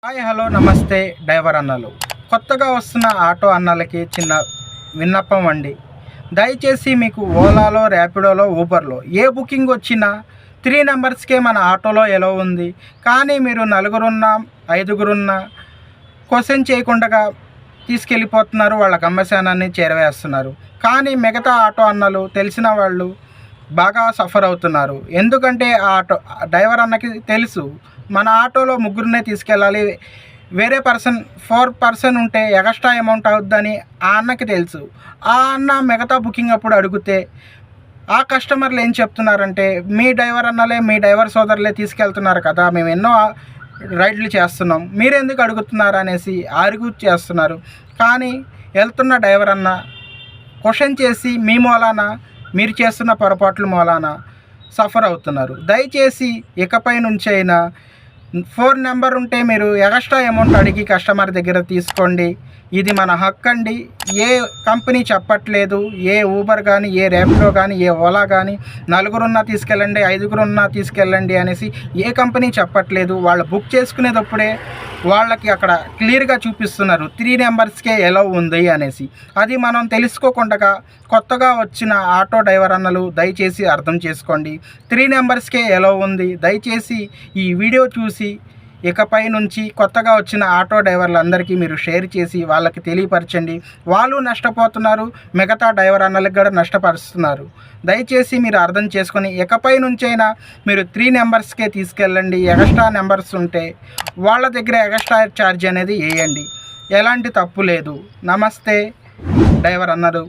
Hi hello నమస్తే driver అన్నలు. కొత్తగా వస్తున్న ఆటో అన్నలకి చిన్న విన్నపం అండి. దయచేసి మీకు ఓలాలో, ర్యాపిడోలో, ఊబర్లో ఏ బుకింగ్ వచ్చినా 3 నెంబర్స్కే మన ఆటోలో ఎలా ఉంది. కానీ మీరు నలుగురున్నా, ఐదుగురున్నా క్వశ్చన్ చేయకుండా తీసుకెళ్ళిపోతున్నారు, వాళ్ళ గమ్యస్థానాన్ని చేరవేస్తున్నారు. కానీ మిగతా ఆటో అన్నలు తెలిసిన వాళ్ళు బాగా సఫర్ అవుతున్నారు. ఎందుకంటే ఆ ఆటో డ్రైవర్ అన్నకి తెలుసు మన ఆటోలో ముగ్గురినే తీసుకెళ్ళాలి, వేరే 4 పర్సన్ ఉంటే ఎక్స్ట్రా అమౌంట్ అవుద్దని ఆ అన్నకి తెలుసు. ఆ అన్న మిగతా బుకింగ్ అప్పుడు అడిగితే ఆ కస్టమర్లు ఏం చెప్తున్నారంటే, మీ డ్రైవర్ అన్నలే, మీ డ్రైవర్ సోదరులే తీసుకెళ్తున్నారు కదా, మేము ఎన్నో రైడ్లు చేస్తున్నాం, మీరెందుకు అడుగుతున్నారు అనేసి ఆర్గ్యూ చేస్తున్నారు. కానీ వెళ్తున్న డ్రైవర్ అన్న క్వశ్చన్ చేసి మీ మూలాన, మీరు చేస్తున్న పొరపాట్ల మూలాన సఫర్ అవుతున్నారు. దయచేసి ఇకపై నుంచైనా 4 నెంబర్ ఉంటే మీరు ఎక్స్ట్రా అమౌంట్ అడిగి కస్టమర్ దగ్గర తీసుకోండి. ఇది మన హక్కు అండి. ఏ కంపెనీ చెప్పట్లేదు, ఏ ఊబర్ కానీ, ఏ ర్యాపిడో కానీ, ఏ ఓలా కానీ నలుగురున్నా తీసుకెళ్ళండి, ఐదుగురున్నా తీసుకెళ్ళండి అనేసి ఏ కంపెనీ చెప్పట్లేదు. వాళ్ళు బుక్ చేసుకునేటప్పుడే వాళ్ళకి అక్కడ క్లియర్గా చూపిస్తున్నారు 3 నెంబర్స్కే ఎలా ఉంది అనేసి. అది మనం తెలుసుకోకుండా కొత్తగా వచ్చిన ఆటో డ్రైవర్ అన్నలు దయచేసి అర్థం చేసుకోండి. 3 నెంబర్స్కే ఎలా ఉంది. దయచేసి ఈ వీడియో చూసి ఇకపై నుంచి కొత్తగా వచ్చిన ఆటో డ్రైవర్లందరికీ మీరు షేర్ చేసి వాళ్ళకి తెలియపరచండి. వాళ్ళు నష్టపోతున్నారు, మిగతా డ్రైవర్ అన్నలకు కూడా నష్టపరుస్తున్నారు. దయచేసి మీరు అర్థం చేసుకొని ఇకపై నుంచైనా మీరు 3 నెంబర్స్కే తీసుకెళ్ళండి. ఎక్స్ట్రా నెంబర్స్ ఉంటే వాళ్ళ దగ్గర ఎక్స్ట్రా ఛార్జ్ అనేది వేయండి. ఎలాంటి తప్పు లేదు. నమస్తే డ్రైవర్ అన్నారు.